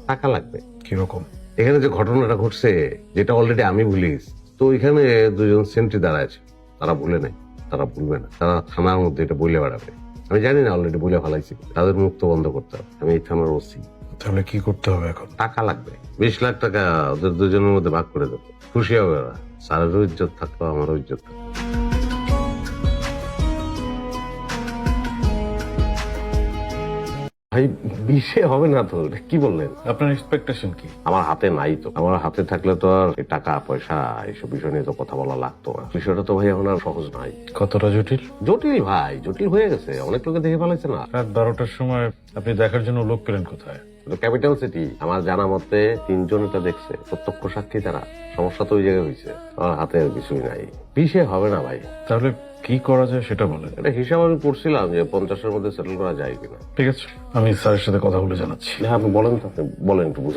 টাকা লাগবে। কিরকম? এখানে যে ঘটনাটা ঘটছে, যেটা অলরেডি আমি ভুলে গেছি, তো এখানে দুজন সেন্ট্রি দাঁড়ায় আছে, তারা ভুলে নাই, তারা ভুলবে না, তারা থানার মধ্যে এটা বলে বেড়াবে। আমি জানি না অলরেডি বলে ফেলাইছি, তাদের মুক্ত বন্ধ করতে হবে। আমি এই থানার ওসি। তাহলে কি করতে হবে এখন? টাকা লাগবে, 20 লাখ টাকা ওদের দুজনের মধ্যে ভাগ করে দেবো, খুশি হবে ওরা। স্যারেরও ইজ্জত থাকলো, আমারও ইজ্জত থাকলো। ভাই 20-এ হবে না তো, এটা কি বললেন? আপনার এক্সপেকটেশন কি? আমার হাতে নাই তো, আমার হাতে থাকলে তো আর এই টাকা পয়সা এইসব বিষয় নিয়ে তো কথা বলা লাগতো না। বিষয়টা তো ভাই এখন আর সহজ নাই, কতটা জটিল? জটিল ভাই, জটিল হয়ে গেছে, অনেক লোকে দেখে ফেলাইছে না। রাত 12টার সময় আপনি দেখার জন্য লোক পেলেন কোথায়? ক্যাপিটাল সিটি, আমার জানা মতে 3 জন এটা দেখছে, প্রত্যক্ষ সাক্ষী তারা। সমস্যা তো ওই জায়গায় হয়েছে, আমার হাতে আর কিছুই নাই। 20-এ হবে না ভাই। তাহলে কি করা যায় সেটা বলেন। এটা হিসাব আমি করছিলাম যে 50-এর মধ্যে সেটেল করা যায় কিনা। ঠিক আছে, আমি স্যারের সাথে কথা বলে জানাচ্ছি। হ্যাঁ, আপনি বলেন তো, আপনি বলেন, একটু বুঝাই